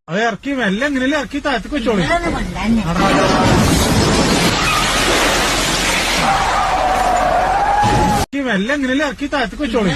അത് ഇറക്കി മെല്ലെ എങ്ങനെയല്ലേ ഇറക്കി താഴത്തേക്ക് വെച്ചോളി. മെല്ലെ എങ്ങനെയല്ലേ ഇറക്കി താഴത്തേക്ക് വെച്ചോളി.